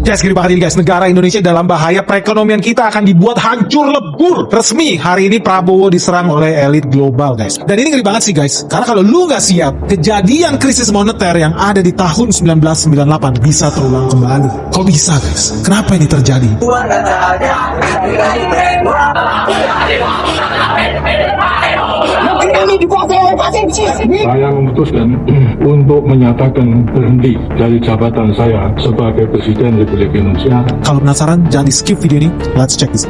Yes, gini banget ini guys, negara Indonesia dalam bahaya, perekonomian kita akan dibuat hancur lebur. Resmi, hari ini Prabowo diserang oleh elit global guys. Dan ini ngeri banget sih guys, karena kalau lu nggak siap, kejadian krisis moneter yang ada di tahun 1998 bisa terulang kembali. Kok bisa guys? Kenapa ini terjadi? Saya memutuskan untuk menyatakan berhenti dari jabatan saya sebagai Presiden Republik Indonesia. Kalau penasaran, jangan di skip video ini. Let's check this.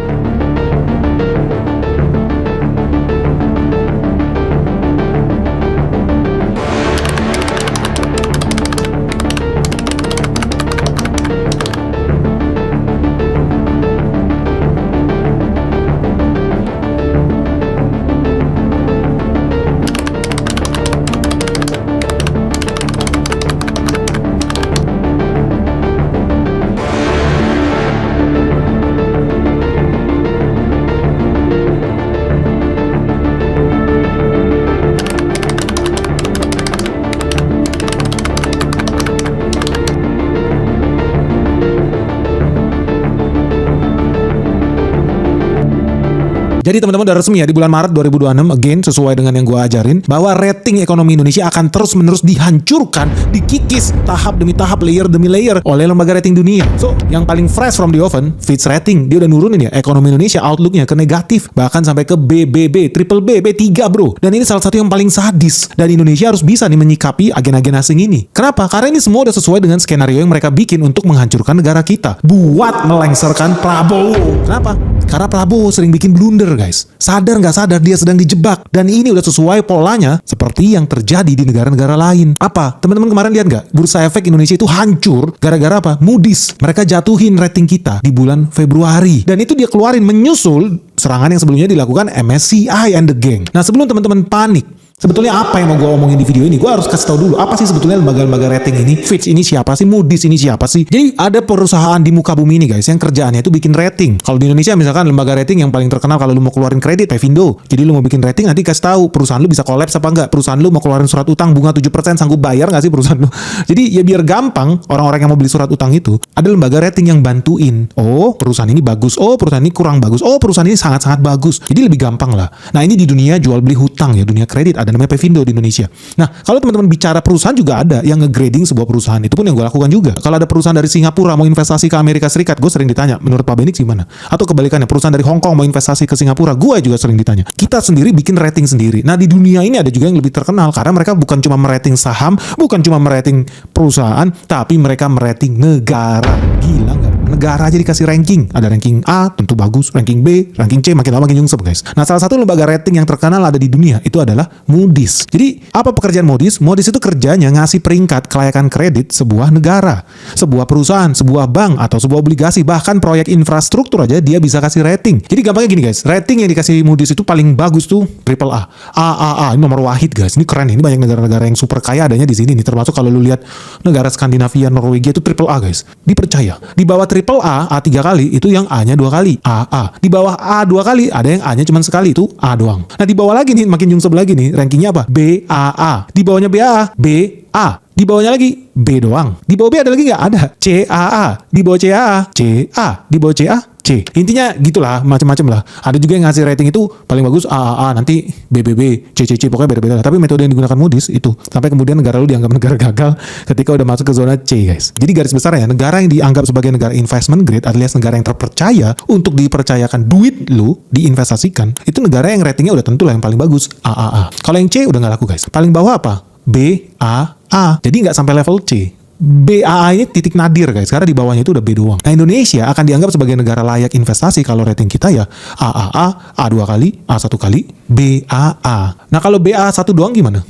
Jadi teman-teman udah resmi ya di bulan Maret 2026 again sesuai dengan yang gue ajarin bahwa rating ekonomi Indonesia akan terus-menerus dihancurkan, dikikis tahap demi tahap, layer demi layer oleh lembaga rating dunia. So, yang paling fresh from the oven, Fitch Rating, dia udah nurunin ya ekonomi Indonesia outlooknya ke negatif, bahkan sampai ke BBB, triple B, B3 bro. Dan ini salah satu yang paling sadis. Dan Indonesia harus bisa nih menyikapi agen-agen asing ini. Kenapa? Karena ini semua udah sesuai dengan skenario yang mereka bikin untuk menghancurkan negara kita. Buat melengsarkan Prabowo. Kenapa? Karena Prabowo sering bikin blunder guys. Sadar nggak sadar dia sedang dijebak. Dan ini udah sesuai polanya seperti yang terjadi di negara-negara lain. Apa? Teman-teman kemarin lihat nggak? Bursa Efek Indonesia itu hancur gara-gara apa? Moody's. Mereka jatuhin rating kita di bulan Februari. Dan itu dia keluarin menyusul serangan yang sebelumnya dilakukan MSCI and the gang. Nah sebelum teman-teman panik, sebetulnya apa yang mau gue omongin di video ini? Gue harus kasih tahu dulu apa sih sebetulnya lembaga-lembaga rating ini. Fitch ini siapa sih? Moody's ini siapa sih? Jadi ada perusahaan di muka bumi ini guys yang kerjaannya itu bikin rating. Kalau di Indonesia misalkan lembaga rating yang paling terkenal kalau lu mau keluarin kredit Pevindo. Jadi lu mau bikin rating nanti kasih tahu perusahaan lu bisa kolaps apa enggak. Perusahaan lu mau keluarin surat utang bunga 7% sanggup bayar nggak sih perusahaan lu? Jadi ya biar gampang orang-orang yang mau beli surat utang itu ada lembaga rating yang bantuin. Oh perusahaan ini bagus. Oh perusahaan ini kurang bagus. Oh perusahaan ini sangat-sangat bagus. Jadi lebih gampang lah. Nah ini di dunia jual beli hutang ya, dunia kredit ada namanya Pevindo di Indonesia. Nah, kalau teman-teman bicara perusahaan juga ada yang nge-grading sebuah perusahaan. Itu pun yang gue lakukan juga. Kalau ada perusahaan dari Singapura mau investasi ke Amerika Serikat, gue sering ditanya, menurut Pak Benix gimana? Atau kebalikannya, perusahaan dari Hong Kong mau investasi ke Singapura, gue juga sering ditanya. Kita sendiri bikin rating sendiri. Nah, di dunia ini ada juga yang lebih terkenal karena mereka bukan cuma merating saham, bukan cuma merating perusahaan, tapi mereka merating negara. Gila nggak? Negara aja dikasih ranking. Ada ranking A, tentu bagus. Ranking B, ranking C, makin lama makin nyungsep guys. Nah, salah satu lembaga rating yang terkenal ada di dunia itu adalah Moody's. Jadi, apa pekerjaan Moody's? Moody's itu kerjanya ngasih peringkat kelayakan kredit sebuah negara, sebuah perusahaan, sebuah bank, atau sebuah obligasi, bahkan proyek infrastruktur aja dia bisa kasih rating. Jadi gampangnya gini guys, rating yang dikasih Moody's itu paling bagus tuh triple A. AAA, ini nomor wahid guys. Ini keren, ini banyak negara-negara yang super kaya adanya di sini nih. Termasuk kalau lu lihat negara Skandinavia, Norwegia itu triple A guys. Dipercaya. Di bawah triple A 3 kali, itu yang A-nya 2 kali, AA. Di bawah A 2 kali, ada yang A-nya cuma sekali, itu A doang. Nah, di bawah lagi nih, makin nyungsep lagi nih, rankingnya apa? BAA. Di bawahnya BAA, BA. Di bawahnya lagi B doang. Di bawah B ada lagi nggak? Ada CAA. Di bawah CAA, CA. Di bawah CA, C. Intinya gitulah, macam-macam lah. Ada juga yang ngasih rating itu paling bagus AAA, nanti BBB, CCC, pokoknya beda-beda lah. Tapi metode yang digunakan Moody's itu sampai kemudian negara lu dianggap negara gagal ketika udah masuk ke zona C guys. Jadi garis besar ya, negara yang dianggap sebagai negara investment grade alias negara yang terpercaya untuk dipercayakan duit lu diinvestasikan, itu negara yang ratingnya udah tentu lah yang paling bagus AAA. Kalau yang C udah nggak laku guys. Paling bawah apa? BAA. Jadi nggak sampai level C. BAA ini titik nadir guys, karena di bawahnya itu udah B doang. Nah Indonesia akan dianggap sebagai negara layak investasi kalau rating kita ya AAA, A2 kali, A1 kali, BAA. Nah kalau BA1 doang gimana?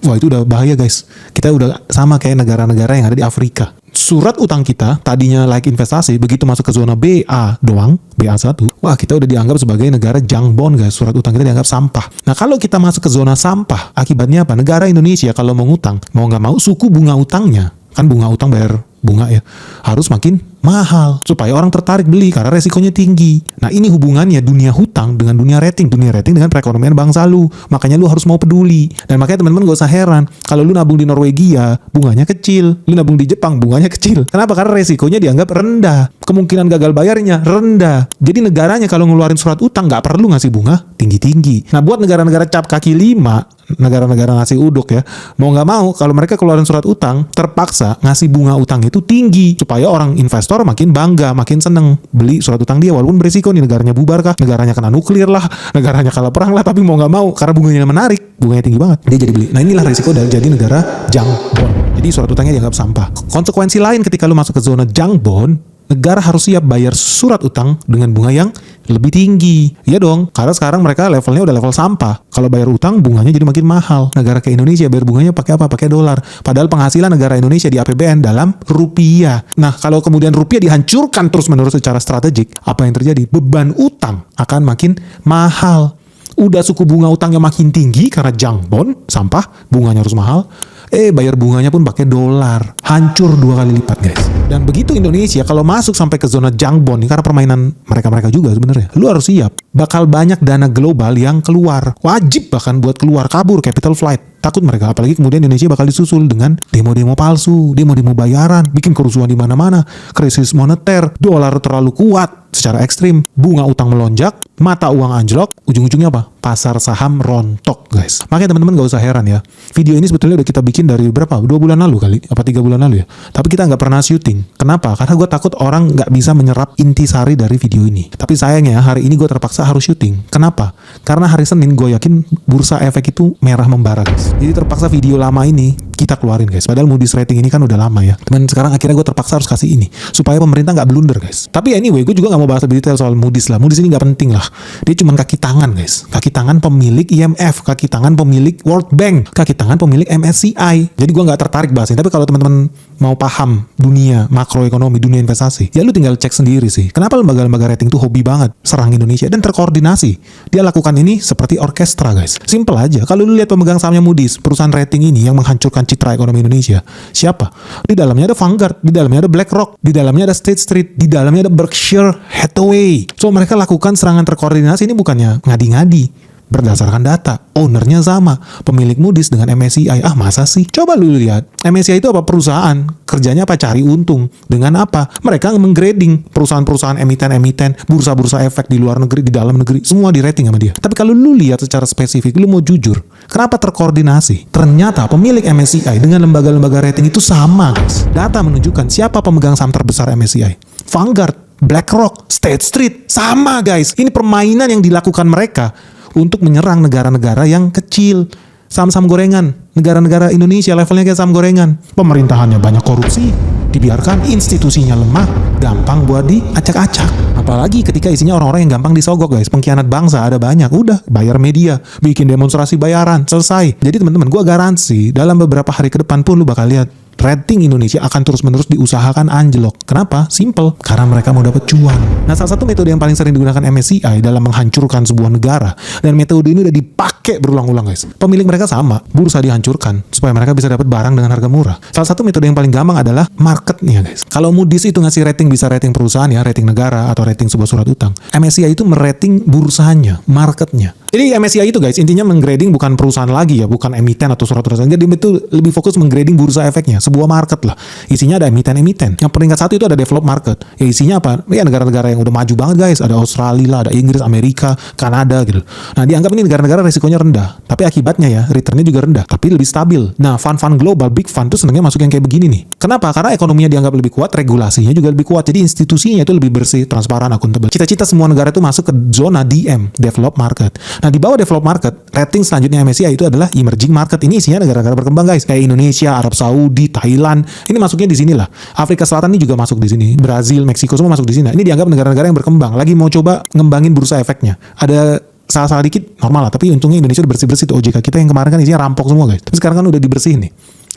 Wah itu udah bahaya guys. Kita udah sama kayak negara-negara yang ada di Afrika. Surat utang kita tadinya layak investasi, begitu masuk ke zona BA doang, BA1, wah kita udah dianggap sebagai negara junk bond guys. Surat utang kita dianggap sampah. Nah kalau kita masuk ke zona sampah, akibatnya apa? Negara Indonesia kalau mau ngutang, mau nggak mau suku bunga utangnya, kan bunga utang bayar bunga ya, harus makin mahal supaya orang tertarik beli karena resikonya tinggi. Nah, ini hubungannya dunia hutang dengan dunia rating dengan perekonomian bangsa lu. Makanya lu harus mau peduli. Dan makanya teman-teman gak usah heran kalau lu nabung di Norwegia bunganya kecil, lu nabung di Jepang bunganya kecil. Kenapa? Karena resikonya dianggap rendah, kemungkinan gagal bayarnya rendah. Jadi negaranya kalau ngeluarin surat utang nggak perlu ngasih bunga tinggi-tinggi. Nah, buat negara-negara cap kaki 5, negara-negara ngasih uduk ya, mau nggak mau kalau mereka keluarin surat utang terpaksa ngasih bunga utang itu tinggi supaya orang investor makin bangga, makin seneng beli surat utang dia walaupun berisiko nih, negaranya bubar kah, negaranya kena nuklir lah, negaranya kalah perang lah, tapi mau nggak mau karena bunganya menarik, bunganya tinggi banget, dia jadi beli. Nah, inilah risiko dari jadi negara junk bond. Jadi surat utangnya dianggap sampah. Konsekuensi lain ketika lu masuk ke zona junk bond, negara harus siap bayar surat utang dengan bunga yang lebih tinggi. Iya dong, karena sekarang mereka levelnya udah level sampah. Kalau bayar utang bunganya jadi makin mahal. Negara kayak Indonesia bayar bunganya pakai apa? Pakai dolar. Padahal penghasilan negara Indonesia di APBN dalam rupiah. Nah, kalau kemudian rupiah dihancurkan terus-menerus secara strategik, apa yang terjadi? Beban utang akan makin mahal. Udah suku bunga utangnya makin tinggi karena junk bond, sampah, bunganya harus mahal. Bayar bunganya pun pakai dolar. Hancur 2 kali lipat, guys. Dan begitu Indonesia kalau masuk sampai ke zona junk bond, ini karena permainan mereka-mereka juga sebenarnya. Lu harus siap. Bakal banyak dana global yang keluar. Wajib bahkan buat keluar, kabur, capital flight. Takut mereka, apalagi kemudian Indonesia bakal disusul dengan demo-demo palsu, demo-demo bayaran, bikin kerusuhan di mana-mana, krisis moneter, dolar terlalu kuat secara ekstrim, bunga utang melonjak, mata uang anjlok, ujung-ujungnya apa? Pasar saham rontok, guys. Makanya teman-teman gak usah heran ya. Video ini sebetulnya udah kita bikin dari berapa? 2 bulan lalu kali? Apa 3 bulan lalu ya? Tapi kita nggak pernah syuting. Kenapa? Karena gue takut orang nggak bisa menyerap intisari dari video ini. Tapi sayangnya hari ini gue terpaksa harus syuting. Kenapa? Karena hari Senin gue yakin bursa efek itu merah membara, guys. Jadi terpaksa video lama ini kita keluarin, guys. Padahal Moody's rating ini kan udah lama ya. Cuman sekarang akhirnya gue terpaksa harus kasih ini supaya pemerintah nggak blunder, guys. Tapi anyway, gue juga nggak mau bahas lebih detail soal Moody's lah. Moody's ini nggak penting lah. Dia cuma kaki tangan, guys. Kaki tangan pemilik IMF, kaki tangan pemilik World Bank, kaki tangan pemilik MSCI. Jadi gue nggak tertarik bahasin. Tapi kalau teman-teman mau paham dunia makroekonomi, dunia investasi, ya lu tinggal cek sendiri sih. Kenapa lembaga-lembaga rating tuh hobi banget serang Indonesia dan terkoordinasi. Dia lakukan ini seperti orkestra, guys. Simple aja. Kalau lu lihat pemegang sahamnya Moody's, perusahaan rating ini yang menghancurkan citra ekonomi Indonesia, siapa? Di dalamnya ada Vanguard, di dalamnya ada BlackRock, di dalamnya ada State Street, di dalamnya ada Berkshire Hathaway. So mereka lakukan serangan terkoordinasi ini bukannya ngadi-ngadi. Berdasarkan data, ownernya sama, pemilik Moody's dengan MSCI. Masa sih? Coba lu lihat, MSCI itu apa? Perusahaan, kerjanya apa? Cari untung. Dengan apa? Mereka menggrading perusahaan-perusahaan emiten-emiten, bursa-bursa efek di luar negeri, di dalam negeri, semua di rating sama dia. Tapi kalau lu lihat secara spesifik, lu mau jujur, kenapa terkoordinasi? Ternyata pemilik MSCI dengan lembaga-lembaga rating itu sama, guys. Data menunjukkan siapa pemegang saham terbesar MSCI. Vanguard, BlackRock, State Street, sama, guys. Ini permainan yang dilakukan mereka untuk menyerang negara-negara yang kecil. Saham-saham gorengan. Negara-negara Indonesia levelnya kayak saham gorengan. Pemerintahannya banyak korupsi, dibiarkan, institusinya lemah, gampang buat diacak-acak. Apalagi ketika isinya orang-orang yang gampang disogok, guys. Pengkhianat bangsa ada banyak. Udah, bayar media, bikin demonstrasi bayaran, selesai. Jadi teman-teman, gue garansi dalam beberapa hari ke depan pun lu bakal lihat rating Indonesia akan terus-menerus diusahakan anjlok. Kenapa? Simple. Karena mereka mau dapat cuan. Nah, salah satu metode yang paling sering digunakan MSCI dalam menghancurkan sebuah negara, dan metode ini udah dipakai berulang-ulang, guys. Pemilik mereka sama, bursa dihancurkan supaya mereka bisa dapat barang dengan harga murah. Salah satu metode yang paling gampang adalah marketnya, guys. Kalau Moody's itu ngasih rating, bisa rating perusahaan ya, rating negara atau rating sebuah surat utang. MSCI itu merating bursanya, marketnya. Jadi MSCI itu, guys, intinya menggrading bukan perusahaan lagi ya, bukan emiten atau surat utang. Jadi itu lebih fokus menggrading bursa efeknya, sebuah market lah. Isinya ada emiten-emiten. Yang peringkat 1 itu ada develop market. Ya isinya apa? Ya negara-negara yang udah maju banget, guys. Ada Australia lah, ada Inggris, Amerika, Kanada gitu. Nah, dianggap ini negara-negara resikonya rendah. Tapi akibatnya ya, returnnya juga rendah. Tapi lebih stabil. Nah, fund-fund global, big fund tuh senangnya masuk yang kayak begini nih. Kenapa? Karena ekonominya dianggap lebih kuat, regulasinya juga lebih kuat. Jadi institusinya itu lebih bersih, transparan, akuntabel. Cita-cita semua negara itu masuk ke zona DM, develop market. Nah, di bawah develop market, rating selanjutnya MSCI itu adalah emerging market. Ini isinya negara-negara berkembang, guys. Kayak Indonesia, Arab Saudi, Thailand. Ini masuknya di sini lah. Afrika Selatan ini juga masuk di sini. Brazil, Meksiko semua masuk di sini. Ini dianggap negara-negara yang berkembang. Lagi mau coba ngembangin bursa efeknya. Ada salah-salah dikit, normal lah. Tapi untungnya Indonesia udah bersih-bersih tuh. OJK kita yang kemarin kan isinya rampok semua, guys. Tapi sekarang kan udah dibersihin nih.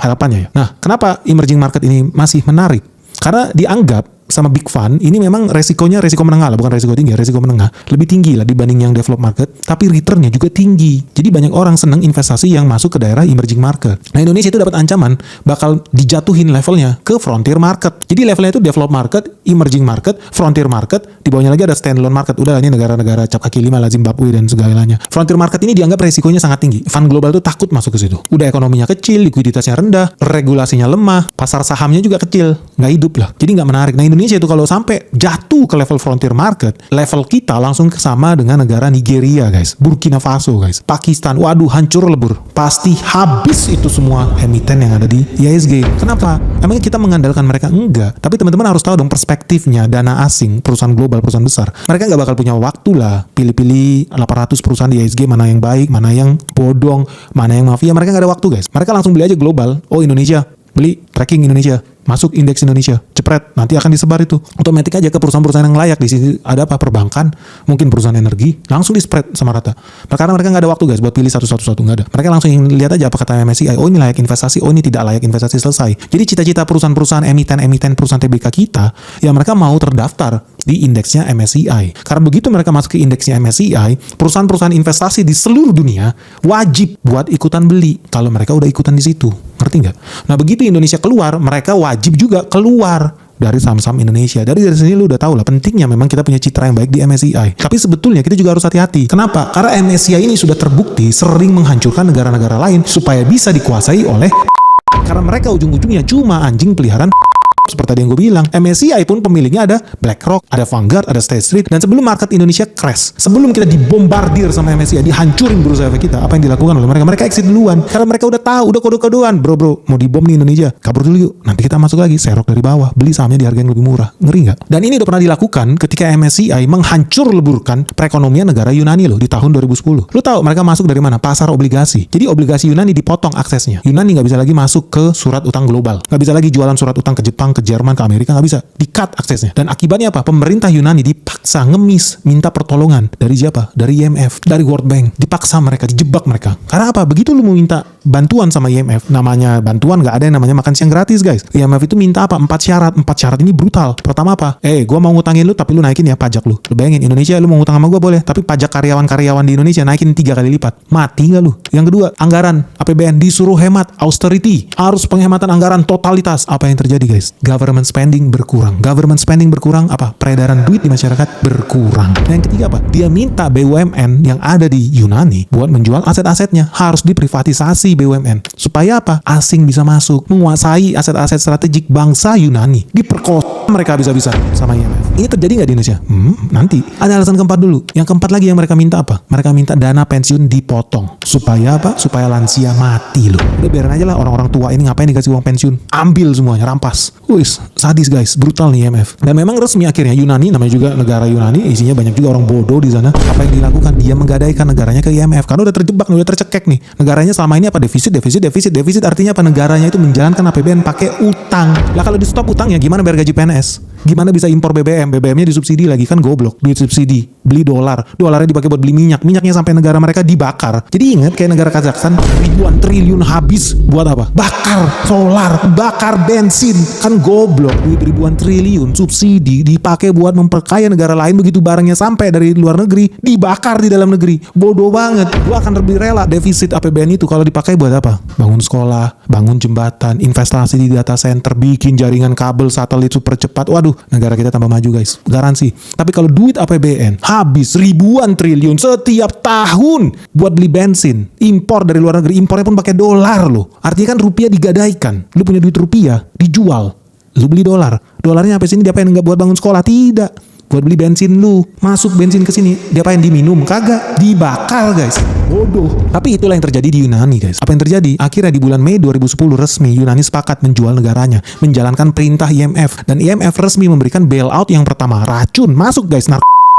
Harapannya ya. Nah, kenapa emerging market ini masih menarik? Karena dianggap sama big fund ini memang resikonya resiko menengah lah, bukan resiko tinggi, resiko menengah. Lebih tinggi lah dibanding yang developed market, tapi returnnya juga tinggi. Jadi banyak orang seneng investasi yang masuk ke daerah emerging market. Nah, Indonesia itu dapat ancaman bakal dijatuhin levelnya ke frontier market. Jadi levelnya itu developed market, emerging market, frontier market, di bawahnya lagi ada standalone market. Udah ini negara-negara cap kaki lima lah, Zimbabwe dan segalanya. Frontier market ini dianggap resikonya sangat tinggi. Fund global tuh takut masuk ke situ. Udah ekonominya kecil, likuiditasnya rendah, regulasinya lemah, pasar sahamnya juga kecil, nggak hidup lah. Jadi nggak menarik. Nah, Indonesia itu kalau sampai jatuh ke level frontier market, level kita langsung sama dengan negara Nigeria, guys, Burkina Faso, guys, Pakistan. Waduh, hancur lebur. Pasti habis itu semua emiten yang ada di IHSG. Kenapa? Emangnya kita mengandalkan mereka? Enggak. Tapi teman-teman harus tahu dong perspektifnya dana asing, perusahaan global, perusahaan besar. Mereka nggak bakal punya waktu lah pilih-pilih 800 perusahaan di IHSG, mana yang baik, mana yang bodong, mana yang mafia. Mereka nggak ada waktu, guys. Mereka langsung beli aja global. Oh, Indonesia, beli tracking Indonesia, masuk indeks Indonesia, cepret, nanti akan disebar itu otomatis aja ke perusahaan-perusahaan yang layak. Di sini ada apa, perbankan, mungkin perusahaan energi, langsung di spread sama rata. Karena mereka nggak ada waktu, guys, buat pilih satu-satu, nggak ada. Mereka langsung lihat aja apa kata MSCI. Oh, ini layak investasi, oh ini tidak layak investasi, selesai. Jadi cita-cita perusahaan-perusahaan emiten perusahaan TBK kita, ya mereka mau terdaftar di indeksnya MSCI. Karena begitu mereka masuk ke indeksnya MSCI, perusahaan-perusahaan investasi di seluruh dunia wajib buat ikutan beli kalau mereka udah ikutan di situ. Ngerti nggak? Nah, begitu Indonesia keluar, mereka wajib juga keluar dari saham-saham Indonesia. Dari sini lu udah tahu lah pentingnya memang kita punya citra yang baik di MSCI. Tapi sebetulnya kita juga harus hati-hati. Kenapa? Karena MSCI ini sudah terbukti sering menghancurkan negara-negara lain supaya bisa dikuasai oleh karena mereka ujung-ujungnya cuma anjing peliharaan. Seperti tadi yang gue bilang, MSCI pun pemiliknya ada BlackRock, ada Vanguard, ada State Street. Dan sebelum market Indonesia crash, sebelum kita dibombardir sama MSCI, dihancurin bursa efek kita, apa yang dilakukan oleh mereka? Mereka exit duluan. Karena mereka udah tahu, udah kode-kodean. Bro, mau dibom nih Indonesia, kabur dulu yuk. Nanti kita masuk lagi, serok dari bawah, beli sahamnya di harga yang lebih murah. Ngeri nggak? Dan ini udah pernah dilakukan ketika MSCI menghancur leburkan perekonomian negara Yunani loh di tahun 2010. Lu tahu mereka masuk dari mana? Pasar obligasi. Jadi obligasi Yunani dipotong aksesnya. Yunani nggak bisa lagi masuk ke surat utang global. Nggak bisa lagi jualan surat utang ke Jepang, ke Jerman, ke Amerika, nggak bisa, di-cut aksesnya. Dan akibatnya apa? Pemerintah Yunani dipaksa ngemis minta pertolongan dari siapa? Dari IMF, dari World Bank. Dipaksa mereka, dijebak mereka. Karena apa? Begitu lu mau minta bantuan sama IMF, namanya bantuan, nggak ada yang namanya makan siang gratis, guys. IMF itu minta apa? 4 syarat. 4 syarat ini brutal. Pertama apa? Gua mau ngutangin lu tapi lu naikin ya pajak lu. Lu bayangin, Indonesia lu mau ngutang sama gua boleh, tapi pajak karyawan-karyawan di Indonesia naikin 3 kali lipat. Mati nggak lu? Yang kedua, anggaran APBN disuruh hemat, austerity, harus penghematan anggaran totalitas. Apa yang terjadi, guys? Government spending berkurang. Government spending berkurang apa? Peredaran duit di masyarakat berkurang. Dan yang ketiga apa? Dia minta BUMN yang ada di Yunani buat menjual aset-asetnya. Harus diprivatisasi BUMN. Supaya apa? Asing bisa masuk, menguasai aset-aset strategik bangsa Yunani. Diperkosa mereka bisa-bisa sama IMF. Ini terjadi nggak di Indonesia? Nanti. Ada alasan keempat dulu. Yang keempat lagi yang mereka minta apa? Mereka minta dana pensiun dipotong. Supaya apa? Supaya lansia mati loh. Udah biarin aja lah orang-orang tua ini ngapain dikasih uang pensiun. Ambil semuanya, rampas. Wis, sadis guys, brutal nih IMF. Dan memang resmi akhirnya Yunani, namanya juga negara Yunani, isinya banyak juga orang bodoh di sana. Apa yang dilakukan? Dia menggadaikan negaranya ke IMF karena udah terjebak, udah tercekek nih. Negaranya selama ini apa? Defisit artinya apa? Negaranya itu menjalankan APBN pakai utang. Lah kalau di stop utangnya gimana bayar gaji PNS? Gimana bisa impor BBM? BBM-nya disubsidi lagi, kan goblok. Duit subsidi, beli dolar. Dolarnya dipakai buat beli minyak. Minyaknya sampai negara mereka dibakar. Jadi ingat kayak negara Kazakhstan, ribuan triliun habis buat apa? Bakar solar, bakar bensin. Kan goblok. Duit ribuan triliun subsidi dipakai buat memperkaya negara lain, begitu barangnya sampai dari luar negeri dibakar di dalam negeri. Bodoh banget. Gua akan lebih rela defisit APBN itu kalau dipakai buat apa? Bangun sekolah, bangun jembatan, investasi di data center, bikin jaringan kabel satelit super cepat. Waduh, negara kita tambah maju, guys. Garansi. Tapi kalau duit APBN habis ribuan triliun setiap tahun buat beli bensin, impor dari luar negeri, impornya pun pakai dolar loh. Artinya kan rupiah digadaikan. Lu punya duit rupiah, dijual. Lu beli dolar. Dolarnya sampai sini diapain? Nggak buat bangun sekolah? Tidak. Buat beli bensin lu. Masuk bensin ke sini, diapain? Diminum? Kagak. Dibakar, guys. Bodoh. Tapi itulah yang terjadi di Yunani, guys. Apa yang terjadi? Akhirnya di bulan Mei 2010 resmi Yunani sepakat menjual negaranya, menjalankan perintah IMF, dan IMF resmi memberikan bailout yang pertama. Racun masuk, guys.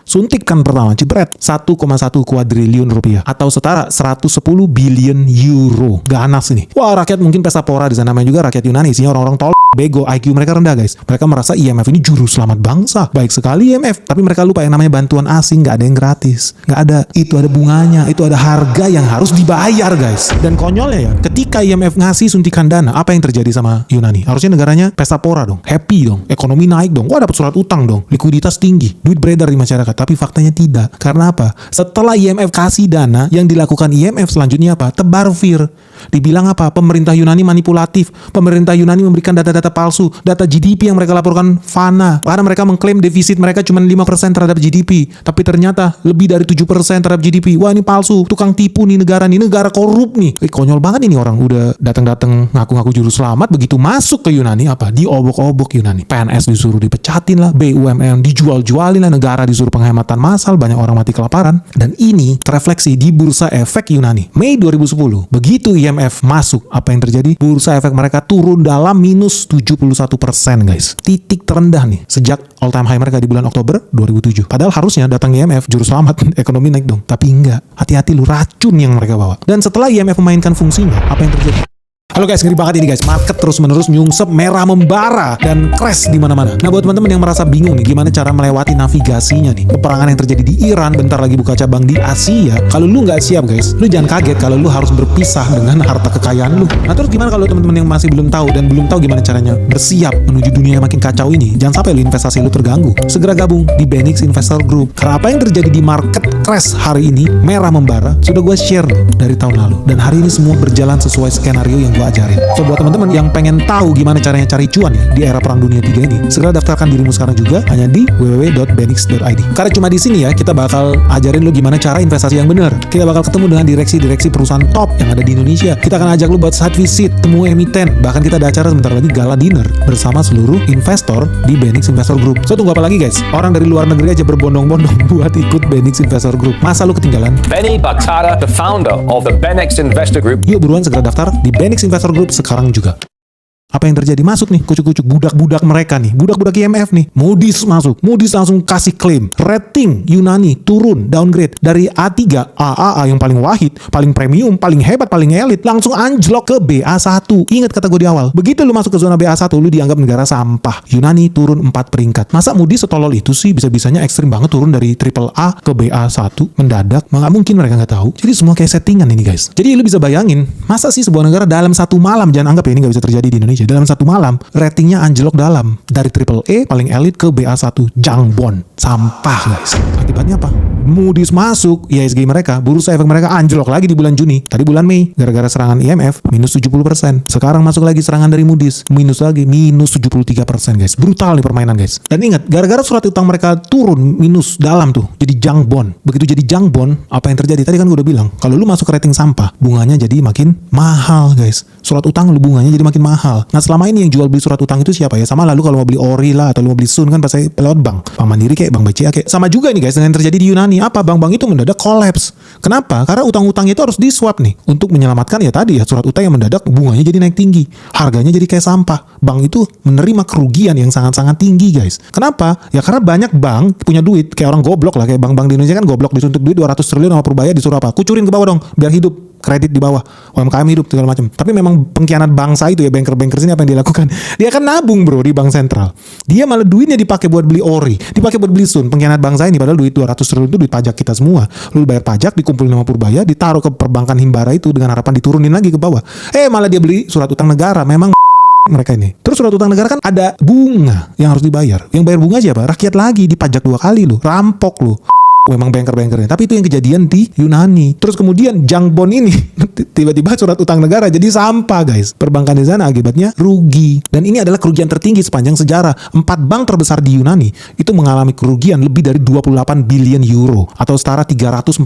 Suntikan pertama, jebret, 1,1 kuadriliun rupiah atau setara 110 billion euro. Ganas ini. Wah, rakyat mungkin pesta pora di sana, namanya juga rakyat Yunani, isinya orang-orang tol. bego, IQ mereka rendah guys. Mereka merasa IMF ini juru selamat bangsa. Baik sekali IMF, tapi mereka lupa yang namanya bantuan asing nggak ada yang gratis. Nggak ada, itu ada bunganya, itu ada harga yang harus dibayar guys. Dan konyolnya ya, ketika IMF ngasih suntikan dana, apa yang terjadi sama Yunani? Harusnya negaranya pesta pora dong, happy dong, ekonomi naik dong, wah dapat surat utang dong, likuiditas tinggi, duit beredar di masyarakat. Tapi faktanya tidak. Karena apa? Setelah IMF kasih dana, yang dilakukan IMF selanjutnya apa? Tebar fear. Dibilang apa? Pemerintah Yunani manipulatif. Pemerintah Yunani memberikan data-data palsu. Data GDP yang mereka laporkan fana. Karena mereka mengklaim defisit mereka cuma 5% terhadap GDP. Tapi ternyata lebih dari 7% terhadap GDP. Wah ini palsu. Tukang tipu nih negara nih. Negara korup nih. Konyol banget ini orang. Udah datang-datang ngaku-ngaku juru selamat. Begitu masuk ke Yunani apa? Diobok-obok Yunani. PNS disuruh dipecatin lah. BUMN dijual-jualin lah. Negara disuruh penghematan massal. Banyak orang mati kelaparan. Dan ini terefleksi di bursa efek Yunani. Mei 2010. Begitu IMF masuk, apa yang terjadi? Bursa efek mereka turun dalam minus 71% guys. Titik terendah nih sejak all time high mereka di bulan Oktober 2007. Padahal harusnya datang IMF juru selamat ekonomi naik dong. Tapi enggak. Hati-hati lu, racun yang mereka bawa. Dan setelah IMF memainkan fungsinya, apa yang terjadi? Halo guys, ngeri banget ini guys. Market terus-menerus nyungsep, merah membara dan crash di mana-mana. Nah, buat teman-teman yang merasa bingung nih gimana cara melewati navigasinya nih, peperangan yang terjadi di Iran, bentar lagi buka cabang di Asia. Kalau lu nggak siap guys, lu jangan kaget kalau lu harus berpisah dengan harta kekayaan lu. Nah, terus gimana kalau teman-teman yang masih belum tahu dan belum tahu gimana caranya bersiap menuju dunia yang makin kacau ini? Jangan sampai lu investasi lu terganggu. Segera gabung di Benix Investor Group. Karena apa yang terjadi di market crash hari ini, merah membara, sudah gue share loh dari tahun lalu. Dan hari ini semua berjalan sesuai skenario yang gue ajarin. So buat teman-teman yang pengen tahu gimana caranya cari cuan ya di era perang dunia 3 ini, segera daftarkan dirimu sekarang juga hanya di www.benix.id. Karena cuma di sini ya kita bakal ajarin lu gimana cara investasi yang benar. Kita bakal ketemu dengan direksi-direksi perusahaan top yang ada di Indonesia. Kita akan ajak lu buat site visit, temu emiten, bahkan kita ada acara sebentar lagi gala dinner bersama seluruh investor di Benix Investor Group. So tunggu apa lagi guys? Orang dari luar negeri aja berbondong-bondong buat ikut Benix Investor Group. Masa lu ketinggalan? Benny Baktara, the founder of the Benex Investor Group. Yuk buruan segera daftar di Benix Investor Group sekarang juga. Apa yang terjadi? Masuk nih kucuk-kucuk budak-budak mereka nih, budak-budak IMF nih. Moody's masuk, Moody's langsung kasih klaim rating Yunani turun, downgrade dari A3 AAA yang paling wahid, paling premium, paling hebat, paling elit, langsung anjlok ke BA1. Ingat kata gue di awal, begitu lu masuk ke zona BA1 lu dianggap negara sampah. Yunani turun 4 peringkat. Masa Moody's setolol itu sih? Bisa-bisanya ekstrim banget turun dari AAA ke BA1 mendadak. Nggak mungkin mereka nggak tahu. Jadi semua kayak settingan ini guys. Jadi lu bisa bayangin, masa sih sebuah negara dalam satu malam, jangan anggap ya ini nggak bisa terjadi di Indonesia, dalam satu malam ratingnya anjlok dalam dari AAA paling elit ke BA1 junk bond, sampah guys. Akibatnya apa? Moody's masuk, IHSG mereka, bursa efek mereka anjlok lagi di bulan Juni. Tadi bulan Mei gara-gara serangan IMF minus 70%. Sekarang masuk lagi serangan dari Moody's, minus lagi, minus 73% guys. Brutal nih permainan guys. Dan ingat, gara-gara surat utang mereka turun minus dalam tuh, jadi junk bond. Begitu jadi junk bond, apa yang terjadi? Tadi kan gue udah bilang, kalau lu masuk rating sampah, bunganya jadi makin mahal guys. Surat utang lu bunganya jadi makin mahal. Nah selama ini yang jual beli surat utang itu siapa ya? Sama lalu kalau mau beli Ori lah atau lu mau beli Sun kan pasti lewat bank Mandiri kayak Bank BCA kayak. Sama juga nih guys dengan yang terjadi di Yunani. Apa? Bank-bank itu mendadak collapse. Kenapa? Karena utang-utangnya itu harus di swap nih untuk menyelamatkan ya tadi ya surat utang yang mendadak bunganya jadi naik tinggi, harganya jadi kayak sampah. Bank itu menerima kerugian yang sangat-sangat tinggi guys. Kenapa? Ya karena banyak bank punya duit kayak orang goblok lah, kayak bank-bank di Indonesia kan goblok, disuntik duit 200 triliun sama Purbaya disuruh apa? Kucurin ke bawah dong biar hidup, kredit di bawah, UMKM hidup segala macam. Tapi memang pengkhianat bangsa itu ya, banker-banker ini apa yang dia lakukan? Dia kan nabung bro di bank sentral. Dia malah duitnya dipakai buat beli Ori, dipakai buat beli Sun. Pengkhianat bangsa ini, padahal duit 200 triliun itu duit pajak kita semua. Lu bayar pajak, dikumpulin sama Purbaya, ditaruh ke perbankan himbara itu dengan harapan diturunin lagi ke bawah. Malah dia beli surat utang negara. Memang mereka ini. Terus surat utang negara kan ada bunga yang harus dibayar. Yang bayar bunga siapa? Rakyat lagi, dipajak 2 kali lu, rampok lu. Memang banker-bankernya. Tapi itu yang kejadian di Yunani. Terus kemudian junk bond ini tiba-tiba surat utang negara jadi sampah guys. Perbankan di sana akibatnya rugi. Dan ini adalah kerugian tertinggi sepanjang sejarah. 4 bank terbesar di Yunani itu mengalami kerugian lebih dari 28 billion euro atau setara 344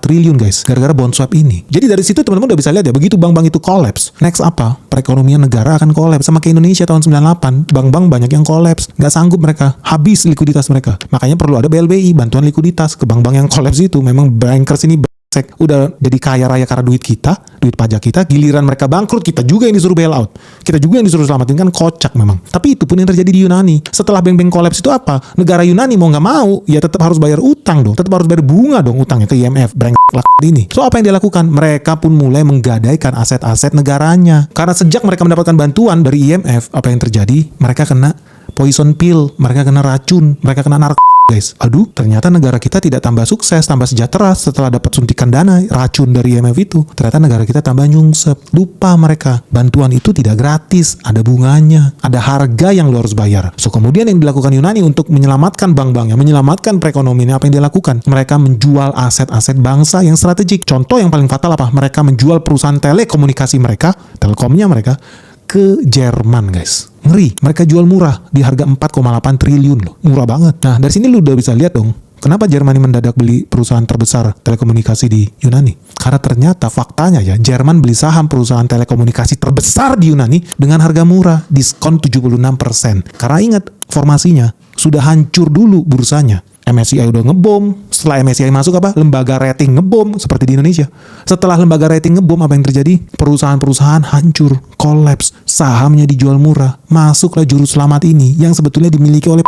triliun guys. Gara-gara bond swap ini. Jadi dari situ teman-teman udah bisa lihat ya, begitu bank-bank itu collapse, next apa? Perekonomian negara akan collapse. Sama kayak Indonesia tahun 98. Bank-bank banyak yang collapse. Nggak sanggup mereka. Habis likuiditas mereka. Makanya perlu ada BLBI, bantuan likuiditas ke bank-bank yang kolaps itu. Memang bankers ini udah jadi kaya raya karena duit kita, duit pajak kita, giliran mereka bangkrut, kita juga yang disuruh bail out. Kita juga yang disuruh selamatin, kan kocak memang. Tapi itu pun yang terjadi di Yunani. Setelah bank-bank kolaps itu apa? Negara Yunani mau nggak mau, ya tetap harus bayar utang dong, tetap harus bayar bunga dong utangnya ke IMF, brengsek ini. So apa yang dia lakukan? Mereka pun mulai menggadaikan aset-aset negaranya. Karena sejak mereka mendapatkan bantuan dari IMF, apa yang terjadi? Mereka kena poison pill, mereka kena racun, mereka kena narkoba. Guys, aduh, ternyata negara kita tidak tambah sukses, tambah sejahtera setelah dapat suntikan dana racun dari IMF itu. Ternyata negara kita tambah nyungsep. Lupa mereka, bantuan itu tidak gratis, ada bunganya, ada harga yang lo harus bayar. So kemudian yang dilakukan Yunani untuk menyelamatkan bank-banknya, menyelamatkan perekonomiannya, apa yang dia lakukan? Mereka menjual aset-aset bangsa yang strategik. Contoh yang paling fatal apa? Mereka menjual perusahaan telekomunikasi mereka, telkomnya mereka, ke Jerman, guys. Ngeri, mereka jual murah di harga 4,8 triliun loh. Murah banget. Nah, dari sini lu udah bisa lihat dong, kenapa Jerman mendadak beli perusahaan terbesar telekomunikasi di Yunani? Karena ternyata faktanya ya, Jerman beli saham perusahaan telekomunikasi terbesar di Yunani dengan harga murah, diskon 76%. Karena ingat, formasinya sudah hancur dulu bursanya. MSCI udah ngebom. Setelah MSCI masuk apa? Lembaga rating ngebom seperti di Indonesia. Setelah lembaga rating ngebom, apa yang terjadi? Perusahaan-perusahaan hancur, kolaps, sahamnya dijual murah. Masuklah juru selamat ini yang sebetulnya dimiliki oleh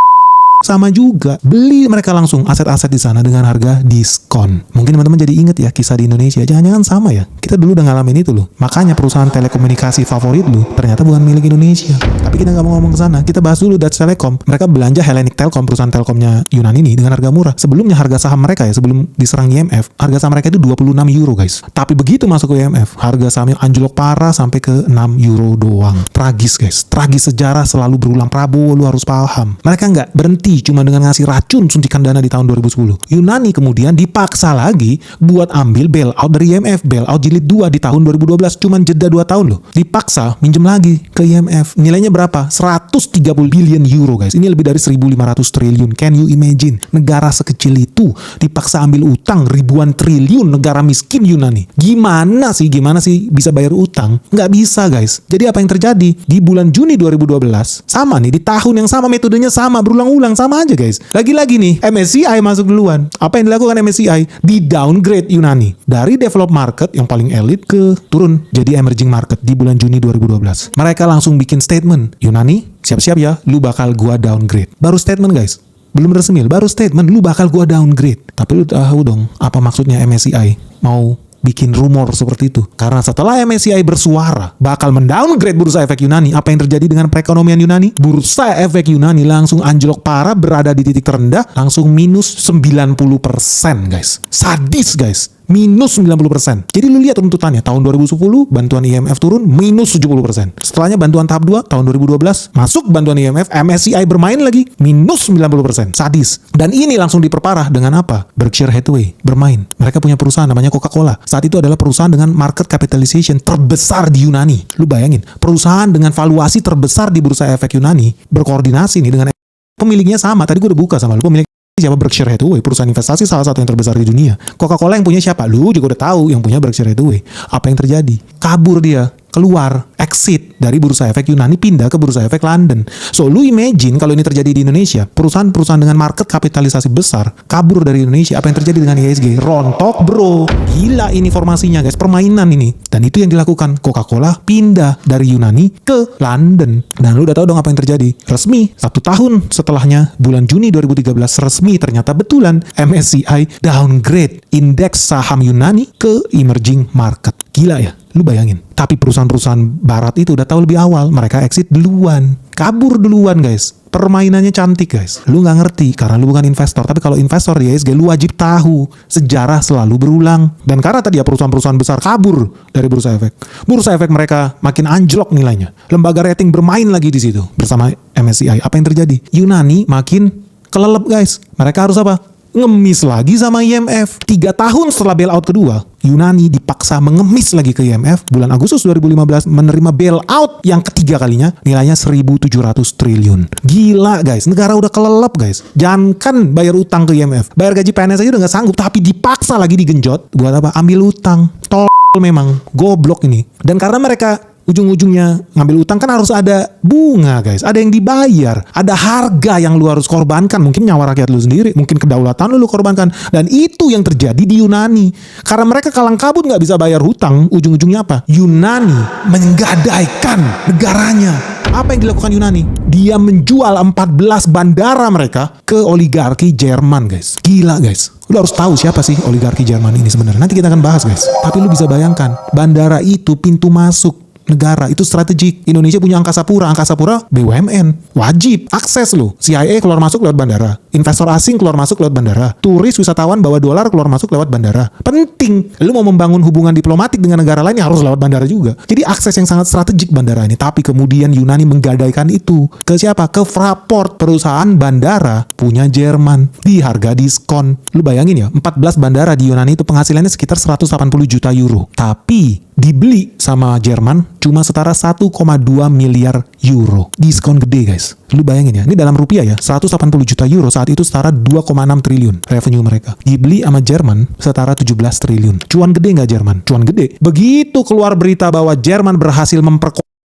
sama juga, beli mereka langsung aset-aset di sana dengan harga diskon. Mungkin teman-teman jadi inget ya kisah di Indonesia. Jangan-jangan sama ya. Kita dulu udah ngalamin itu loh. Makanya perusahaan telekomunikasi favorit lu ternyata bukan milik Indonesia. Tapi kita nggak mau ngomong ke sana. Kita bahas dulu Dutch Telekom. Mereka belanja Hellenic Telkom, perusahaan telkomnya Yunani ini, dengan harga murah. Sebelumnya harga saham mereka ya, sebelum diserang IMF, harga saham mereka itu 26 euro guys. Tapi begitu masuk ke IMF, harga sahamnya anjlok parah sampai ke 6 euro doang. Tragis guys. Tragis, sejarah selalu berulang. Prabowo, lu harus paham. Mereka nggak berhenti cuma dengan ngasih racun suntikan dana di tahun 2010. Yunani kemudian dipaksa lagi buat ambil bailout dari IMF, bailout jilid 2 di tahun 2012, cuman jeda 2 tahun loh. Dipaksa minjem lagi ke IMF. Nilainya berapa? 130 billion euro guys. Ini lebih dari 1.500 triliun. Can you imagine? Negara sekecil itu dipaksa ambil utang ribuan triliun, negara miskin Yunani. Gimana sih bisa bayar utang? Nggak bisa guys. Jadi apa yang terjadi? Di bulan Juni 2012, sama nih, di tahun yang sama, metodenya sama, berulang-ulang, sama aja guys. Lagi-lagi nih, MSCI masuk duluan. Apa yang dilakukan MSCI? Di downgrade Yunani dari developed market yang paling elit ke turun jadi emerging market di bulan Juni 2012. Mereka langsung bikin statement, Yunani, siap-siap ya, lu bakal gua downgrade. Baru statement guys. Belum resmi, baru statement, lu bakal gua downgrade. Tapi lu tahu dong apa maksudnya MSCI mau bikin rumor seperti itu. Karena setelah MSCI bersuara bakal mendowngrade bursa efek Yunani, apa yang terjadi dengan perekonomian Yunani? Bursa efek Yunani langsung anjlok parah, berada di titik terendah, langsung minus 90% guys. Sadis guys. Minus 90%. Jadi lu lihat runtutannya. Tahun 2010 bantuan IMF turun minus 70%. Setelahnya bantuan tahap 2 tahun 2012 masuk bantuan IMF, MSCI bermain lagi minus 90%. Sadis. Dan ini langsung diperparah dengan apa? Berkshire Hathaway bermain. Mereka punya perusahaan namanya Coca-Cola. Saat itu adalah perusahaan dengan market capitalization terbesar di Yunani. Lu bayangin, perusahaan dengan valuasi terbesar di bursa efek Yunani berkoordinasi nih dengan pemiliknya sama. Tadi gue udah buka sama lu. Pemilik siapa? Berkshire Hathaway, perusahaan investasi salah satu yang terbesar di dunia. Coca-Cola yang punya siapa? Lu juga udah tahu, yang punya Berkshire Hathaway. Apa yang terjadi? Kabur dia, keluar, exit dari bursa efek Yunani, pindah ke bursa efek London. So lu imagine kalau ini terjadi di Indonesia, perusahaan-perusahaan dengan market kapitalisasi besar kabur dari Indonesia, apa yang terjadi dengan IHSG? Rontok bro. Gila ini formasinya guys, permainan ini. Dan itu yang dilakukan. Coca-Cola pindah dari Yunani ke London. Dan lu udah tahu dong apa yang terjadi. Resmi 1 tahun setelahnya, bulan Juni 2013, resmi ternyata betulan MSCI downgrade indeks saham Yunani ke emerging market. Gila ya, lu bayangin. Tapi perusahaan-perusahaan barat itu udah tahu lebih awal. Mereka exit duluan, kabur duluan guys. Permainannya cantik guys. Lu nggak ngerti karena lu bukan investor. Tapi kalau investor di IHSG, lu wajib tahu. Sejarah selalu berulang. Dan karena tadi ya perusahaan-perusahaan besar kabur dari bursa efek. Bursa efek mereka makin anjlok nilainya. Lembaga rating bermain lagi di situ bersama MSCI. Apa yang terjadi? Yunani makin kelelep guys. Mereka harus apa? Ngemis lagi sama IMF. 3 tahun setelah bailout kedua, Yunani dipaksa mengemis lagi ke IMF. Bulan Agustus 2015 menerima bailout yang ketiga kalinya, nilainya 1.700 triliun. Gila guys, negara udah kelelep guys. Jangankan bayar utang ke IMF, bayar gaji PNS aja udah gak sanggup, tapi dipaksa lagi digenjot. Buat apa? Ambil utang. Tol memang, goblok ini. Dan karena mereka ujung-ujungnya ngambil utang kan harus ada bunga guys, ada yang dibayar, ada harga yang lu harus korbankan, mungkin nyawa rakyat lu sendiri, mungkin kedaulatan lu korbankan, dan itu yang terjadi di Yunani. Karena mereka kalang kabut nggak bisa bayar hutang, ujung-ujungnya apa? Yunani menggadaikan negaranya. Apa yang dilakukan Yunani? Dia menjual 14 bandara mereka ke oligarki Jerman guys. Gila guys. Lu harus tahu siapa sih oligarki Jerman ini sebenarnya. Nanti kita akan bahas guys. Tapi lu bisa bayangkan, bandara itu pintu masuk negara, itu strategik. Indonesia punya Angkasa Pura BUMN, wajib akses lo. CIA keluar masuk lewat bandara, investor asing keluar masuk lewat bandara, turis wisatawan bawa dolar keluar masuk lewat bandara. Penting, lu mau membangun hubungan diplomatik dengan negara lain ya harus lewat bandara juga. Jadi akses yang sangat strategik bandara ini. Tapi kemudian Yunani menggadaikan itu ke siapa? Ke Fraport, perusahaan bandara punya Jerman, di harga diskon. Lu bayangin ya, 14 bandara di Yunani itu penghasilannya sekitar 180 juta euro. Tapi dibeli sama Jerman cuma setara 1,2 miliar euro. Diskon gede guys. Lu bayangin ya, ini dalam rupiah ya, 180 juta euro saat itu setara 2,6 triliun revenue mereka. Dibeli sama Jerman setara 17 triliun. Cuan gede nggak Jerman? Cuan gede. Begitu keluar berita bahwa Jerman berhasil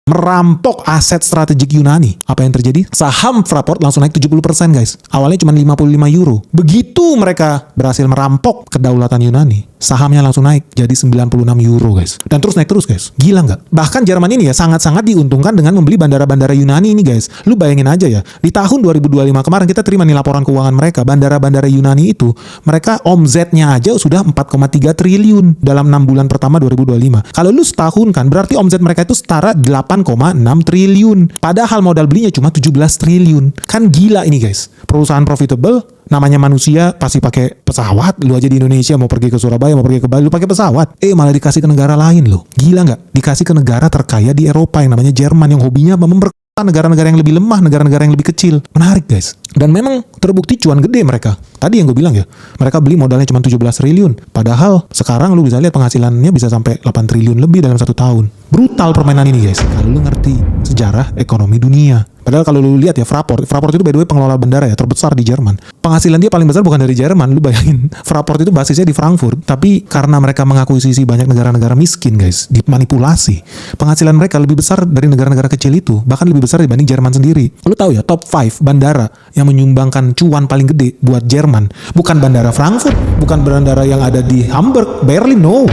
merampok aset strategik Yunani, apa yang terjadi? Saham Fraport langsung naik 70% guys. Awalnya cuma 55 euro. Begitu mereka berhasil merampok kedaulatan Yunani, sahamnya langsung naik jadi 96 euro guys. Dan terus naik terus guys. Gila nggak? Bahkan Jerman ini ya sangat-sangat diuntungkan dengan membeli bandara-bandara Yunani ini guys. Lu bayangin aja ya, di tahun 2025 kemarin kita terima nih laporan keuangan mereka. Bandara-bandara Yunani itu, mereka omzetnya aja sudah 4,3 triliun dalam 6 bulan pertama 2025. Kalau lu setahun kan, berarti omzet mereka itu setara 8,6 triliun. Padahal modal belinya cuma 17 triliun. Kan gila ini guys. Perusahaan profitable, namanya manusia pasti pakai pesawat. Lu aja di Indonesia mau pergi ke Surabaya, mau pergi ke Bali, lu pakai pesawat. Malah dikasih ke negara lain loh. Gila nggak? Dikasih ke negara terkaya di Eropa yang namanya Jerman, yang hobinya negara-negara yang lebih lemah, negara-negara yang lebih kecil. Menarik guys. Dan memang terbukti cuan gede mereka. Tadi yang gue bilang ya, mereka beli modalnya cuma 17 triliun. Padahal sekarang lu bisa lihat penghasilannya bisa sampai 8 triliun lebih dalam 1 tahun. Brutal permainan ini guys. Kalau lu ngerti sejarah ekonomi dunia. Padahal kalau lu lihat ya, Fraport itu by the way pengelola bandara ya terbesar di Jerman. Penghasilan dia paling besar bukan dari Jerman. Lu bayangin, Fraport itu basisnya di Frankfurt. Tapi karena mereka mengakuisisi banyak negara-negara miskin guys, dimanipulasi, penghasilan mereka lebih besar dari negara-negara kecil itu. Bahkan lebih besar dibanding Jerman sendiri. Lu tahu ya, top 5 bandara yang menyumbangkan cuan paling gede buat Jerman, bukan bandara Frankfurt, bukan bandara yang ada di Hamburg, Berlin, no.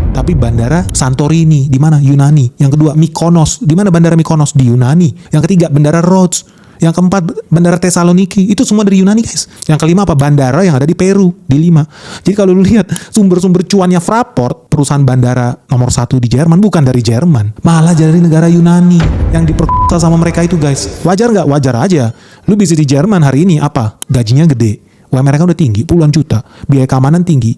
Tapi bandara Santorini, di mana? Yunani. Yang kedua, Mykonos. Di mana bandara Mykonos? Di Yunani. Yang ketiga, bandara Rhodes. Yang keempat, bandara Thessaloniki. Itu semua dari Yunani, guys. Yang kelima apa? Bandara yang ada di Peru, di 5. Jadi kalau lu lihat sumber-sumber cuannya Fraport, perusahaan bandara nomor 1 di Jerman, bukan dari Jerman, malah dari negara Yunani yang diperkosa sama mereka itu, guys. Wajar nggak? Wajar aja. Lu bisa di Jerman hari ini apa? Gajinya gede, UMR mereka udah tinggi, puluhan juta, biaya keamanan tinggi,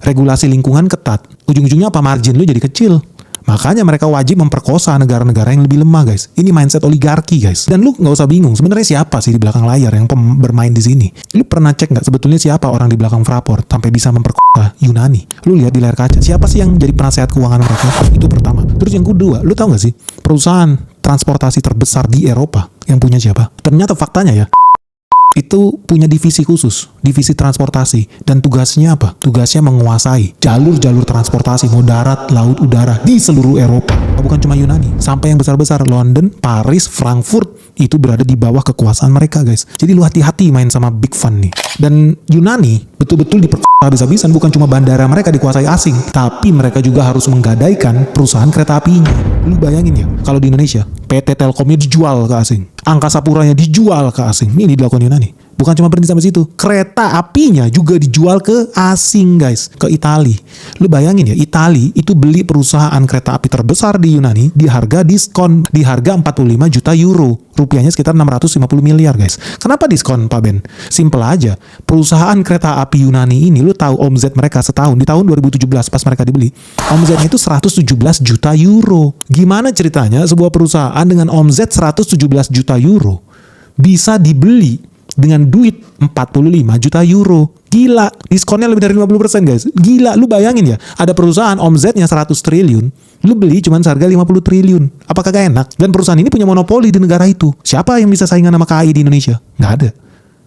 regulasi lingkungan ketat. Ujung-ujungnya apa? Margin lu jadi kecil. Makanya mereka wajib memperkosa negara-negara yang lebih lemah, guys. Ini mindset oligarki, guys. Dan lu nggak usah bingung, sebenarnya siapa sih di belakang layar yang bermain di sini? Lu pernah cek nggak sebetulnya siapa orang di belakang Fraport sampai bisa memperkosa Yunani? Lu lihat di layar kaca, siapa sih yang jadi penasehat keuangan mereka? Itu pertama. Terus yang kedua, lu tahu nggak sih perusahaan transportasi terbesar di Eropa yang punya siapa? Ternyata faktanya ya, itu punya divisi khusus, divisi transportasi. Dan tugasnya apa? Tugasnya menguasai jalur-jalur transportasi, mau darat, laut, udara di seluruh Eropa. Bukan cuma Yunani, sampai yang besar-besar, London, Paris, Frankfurt, itu berada di bawah kekuasaan mereka, guys. Jadi lu hati-hati main sama big fun nih. Dan Yunani betul-betul diperkosa habis-habisan. Bukan cuma bandara mereka dikuasai asing, tapi mereka juga harus menggadaikan perusahaan kereta apinya. Lu bayangin ya, kalau di Indonesia PT Telkomnya dijual ke asing, Angkasa Puranya dijual ke asing. Ini dilakukan Yunani. Bukan cuma berhenti sampai situ, kereta apinya juga dijual ke asing, guys, ke Itali. Lu bayangin ya, Itali itu beli perusahaan kereta api terbesar di Yunani di harga diskon, di harga 45 juta euro. Rupiahnya sekitar 650 miliar, guys. Kenapa diskon, Pak Ben? Simple aja. Perusahaan kereta api Yunani ini, lu tahu omzet mereka setahun di tahun 2017 pas mereka dibeli, omzetnya itu 117 juta euro. Gimana ceritanya sebuah perusahaan dengan omzet 117 juta euro bisa dibeli dengan duit 45 juta euro? Gila, diskonnya lebih dari 50%, guys. Gila, lu bayangin ya, ada perusahaan omzetnya 100 triliun, lu beli cuma seharga 50 triliun. Apakah gak enak? Dan perusahaan ini punya monopoli di negara itu. Siapa yang bisa saingan sama KAI di Indonesia? Nggak ada.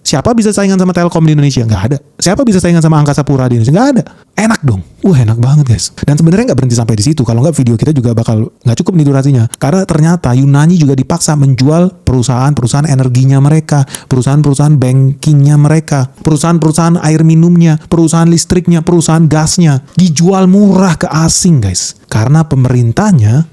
Siapa bisa saingan sama Telkom di Indonesia? Nggak ada. Siapa bisa saingan sama Angkasa Pura di Indonesia? Nggak ada. Enak dong. Enak banget guys. Dan sebenarnya nggak berhenti sampai di situ. Kalau nggak video kita juga bakal nggak cukup nih durasinya. Karena ternyata Yunani juga dipaksa menjual perusahaan-perusahaan energinya mereka, perusahaan-perusahaan bankingnya mereka, perusahaan-perusahaan air minumnya, perusahaan listriknya, perusahaan gasnya dijual murah ke asing guys. Karena pemerintahnya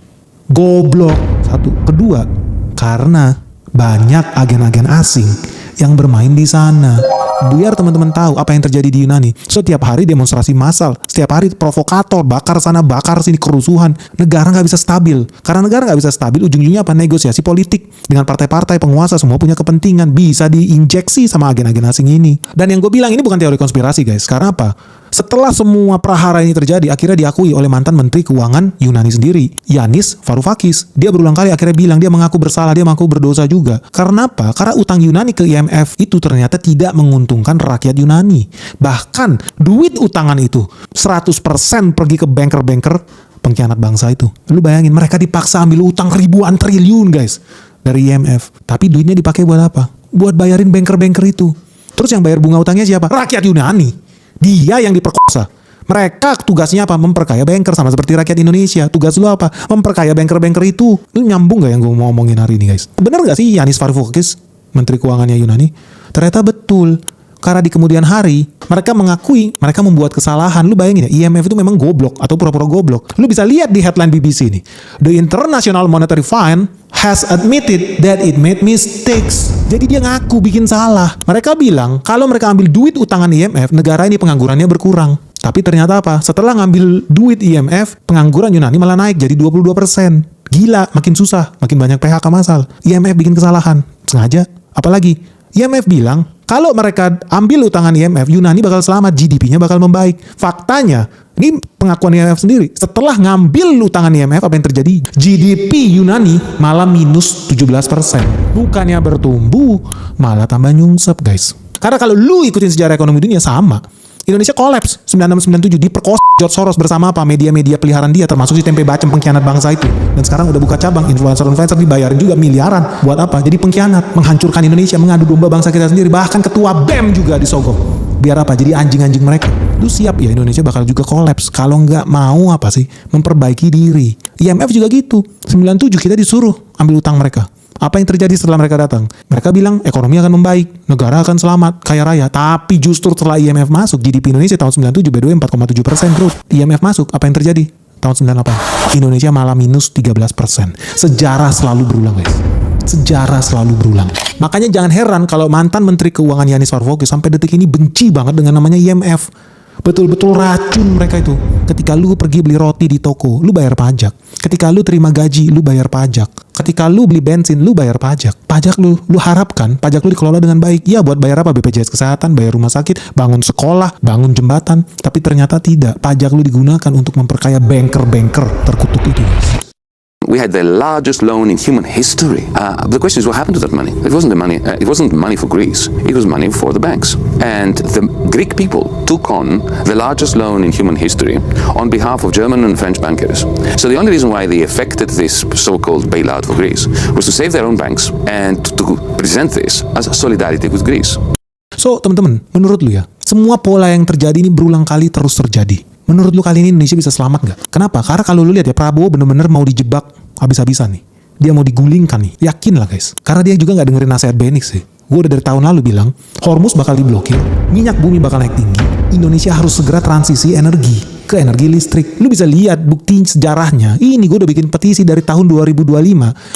goblok. Satu. Kedua, karena banyak agen-agen asing yang bermain di sana. Biar teman-teman tahu apa yang terjadi di Yunani. Setiap hari demonstrasi massal, setiap hari provokator, bakar sana, bakar sini, kerusuhan. Negara nggak bisa stabil. Karena negara nggak bisa stabil, ujung-ujungnya apa? Negosiasi politik dengan partai-partai penguasa, semua punya kepentingan, bisa diinjeksi sama agen-agen asing ini. Dan yang gue bilang ini bukan teori konspirasi guys. Karena apa? Setelah semua prahara ini terjadi, akhirnya diakui oleh mantan Menteri Keuangan Yunani sendiri, Yanis Varoufakis. Dia berulang kali akhirnya bilang dia mengaku bersalah, dia mengaku berdosa juga. Karena apa? Karena utang Yunani ke IMF itu ternyata tidak menguntungkan rakyat Yunani. Bahkan duit utangan itu 100% pergi ke banker-banker pengkhianat bangsa itu. Lu bayangin mereka dipaksa ambil utang ribuan triliun guys dari IMF. Tapi duitnya dipakai buat apa? Buat bayarin banker-banker itu. Terus yang bayar bunga utangnya siapa? Rakyat Yunani. Dia yang diperkosa. Mereka tugasnya apa? Memperkaya banker, sama seperti rakyat Indonesia. Tugas lu apa? Memperkaya banker-banker itu. Lu nyambung gak yang gue mau ngomongin hari ini guys? Bener gak sih Yanis Varoufakis, Menteri Keuangannya Yunani? Ternyata betul. Karena di kemudian hari mereka mengakui mereka membuat kesalahan. Lu bayangin ya, IMF itu memang goblok atau pura-pura goblok. Lu bisa lihat di headline BBC ini. The International Monetary Fund has admitted that it made mistakes. Jadi dia ngaku bikin salah. Mereka bilang kalau mereka ambil duit utangan IMF, negara ini penganggurannya berkurang. Tapi ternyata apa? Setelah ngambil duit IMF, pengangguran Yunani malah naik jadi 22%. Gila, makin susah, makin banyak PHK massal. IMF bikin kesalahan, sengaja. Apalagi IMF bilang kalau mereka ambil utangan IMF, Yunani bakal selamat, GDP-nya bakal membaik. Faktanya, ini pengakuan IMF sendiri. Setelah ngambil utangan IMF, apa yang terjadi? GDP Yunani malah minus 17%. Bukannya bertumbuh, malah tambah nyungsep guys. Karena kalau lu ikutin sejarah ekonomi dunia sama. Indonesia kolaps 9697 diperkosa George Soros bersama apa media-media peliharaan dia termasuk si tempe bacem pengkhianat bangsa itu. Dan sekarang udah buka cabang influencer dibayarin juga miliaran buat apa? Jadi pengkhianat, menghancurkan Indonesia, mengadu domba bangsa kita sendiri. Bahkan ketua BEM juga disogok. Biar apa? Jadi anjing-anjing mereka. Lu siap ya Indonesia bakal juga kolaps kalau nggak mau apa sih? Memperbaiki diri. IMF juga gitu. 97 kita disuruh ambil utang mereka. Apa yang terjadi setelah mereka datang? Mereka bilang ekonomi akan membaik, negara akan selamat, kaya raya. Tapi justru setelah IMF masuk, GDP Indonesia tahun 97 by the way 4,7% growth. IMF masuk, apa yang terjadi? Tahun 98, Indonesia malah minus 13%. Sejarah selalu berulang guys. Sejarah selalu berulang. Makanya jangan heran kalau mantan Menteri Keuangan Yanis Varoufakis sampai detik ini benci banget dengan namanya IMF. Betul-betul racun mereka itu. Ketika lu pergi beli roti di toko, lu bayar pajak. Ketika lu terima gaji, lu bayar pajak. Ketika lu beli bensin, lu bayar pajak. Pajak lu harapkan pajak lu dikelola dengan baik. Ya buat bayar apa? BPJS Kesehatan, bayar rumah sakit, bangun sekolah, bangun jembatan. Tapi ternyata tidak. Pajak lu digunakan untuk memperkaya banker-banker terkutuk itu. We had the largest loan in human history. The question is, what happened to that money? It wasn't the money. It wasn't money for Greece. It was money for the banks. And the Greek people took on the largest loan in human history on behalf of German and French bankers. So the only reason why they effected this so-called bailout for Greece was to save their own banks and to present this as solidarity with Greece. So teman-teman, menurut lu ya, semua pola yang terjadi ini berulang kali terus terjadi. Menurut lu kali ini Indonesia bisa selamat nggak? Kenapa? Karena kalau lu lihat ya, Prabowo bener-bener mau dijebak habis-habisan nih. Dia mau digulingkan nih. Yakin lah guys. Karena dia juga nggak dengerin nasihat Benix sih. Gue udah dari tahun lalu bilang, Hormuz bakal diblokir, minyak bumi bakal naik tinggi, Indonesia harus segera transisi energi ke energi listrik. Lu bisa lihat bukti sejarahnya. Ini gue udah bikin petisi dari tahun 2025.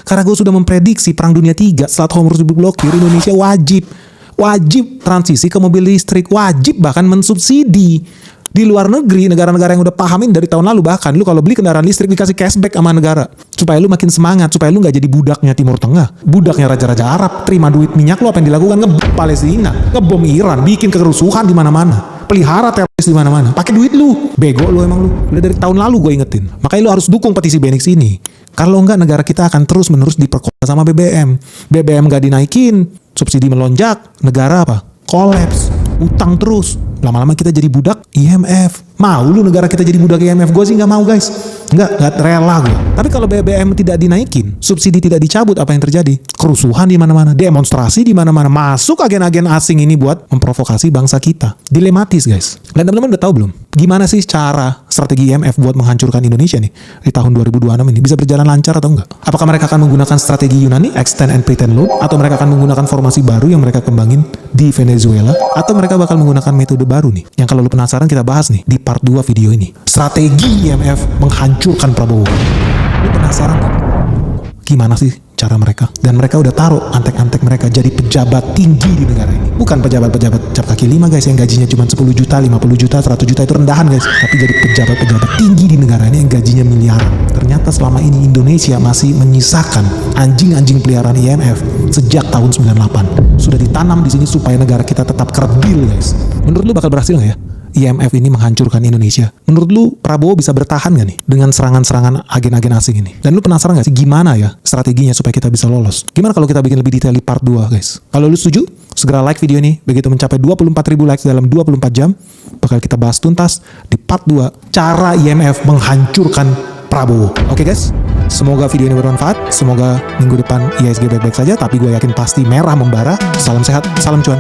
Karena gue sudah memprediksi Perang Dunia 3 setelah Hormuz diblokir, Indonesia wajib transisi ke mobil listrik. Wajib bahkan mensubsidi. Di luar negeri, negara-negara yang udah pahamin dari tahun lalu, bahkan lu kalau beli kendaraan listrik dikasih cashback sama negara. Supaya lu makin semangat, supaya lu gak jadi budaknya Timur Tengah, budaknya raja-raja Arab, terima duit minyak lu, apa yang dilakukan? Ngebom Palestina, ngebom Iran, bikin kerusuhan di mana-mana, pelihara teroris di mana-mana, pakai duit lu. Bego lu emang lu. Udah dari tahun lalu gue ingetin. Makanya lu harus dukung petisi Benix ini. Kalau enggak, negara kita akan terus-menerus diperkosa sama BBM. BBM gak dinaikin, subsidi melonjak, negara apa? Kolaps, utang terus. Lama-lama kita jadi budak IMF. Mau lu negara kita jadi budak IMF? Gue sih nggak mau guys. Nggak rela gue. Tapi kalau BBM tidak dinaikin, subsidi tidak dicabut, apa yang terjadi? Kerusuhan di mana-mana, demonstrasi di mana-mana, masuk agen-agen asing ini buat memprovokasi bangsa kita. Dilematis guys. Dan teman-teman udah tahu belum? Gimana sih cara strategi IMF buat menghancurkan Indonesia nih di tahun 2026 ini? Bisa berjalan lancar atau enggak? Apakah mereka akan menggunakan strategi Yunani, extend and pretend loan, atau mereka akan menggunakan formasi baru yang mereka kembangin di Venezuela, atau mereka bakal menggunakan metode baru nih? Yang kalau lu penasaran kita bahas nih di part 2 video ini. Strategi IMF menghancurkan Prabowo. Lu penasaran gak? Gimana sih cara mereka? Dan mereka udah taruh antek-antek mereka jadi pejabat tinggi di negara ini. Bukan pejabat-pejabat cap kaki 5 guys yang gajinya cuma 10 juta, 50 juta, 100 juta, itu rendahan guys. Tapi jadi pejabat-pejabat tinggi di negara ini yang gajinya miliaran. Ternyata selama ini Indonesia masih menyisakan anjing-anjing peliharaan IMF sejak tahun 98. Sudah ditanam di sini supaya negara kita tetap kerdil guys. Menurut lu bakal berhasil gak ya IMF ini menghancurkan Indonesia? Menurut lu Prabowo bisa bertahan gak nih dengan serangan-serangan agen-agen asing ini? Dan lu penasaran gak sih gimana ya strateginya supaya kita bisa lolos? Gimana kalau kita bikin lebih detail di part 2 guys? Kalau lu setuju, segera like video ini. Begitu mencapai 24.000 likes dalam 24 jam, bakal kita bahas tuntas di part 2 cara IMF menghancurkan Prabowo. Oke guys, semoga video ini bermanfaat. Semoga minggu depan IHSG baik-baik saja, tapi gue yakin pasti merah membara. Salam sehat, salam cuan.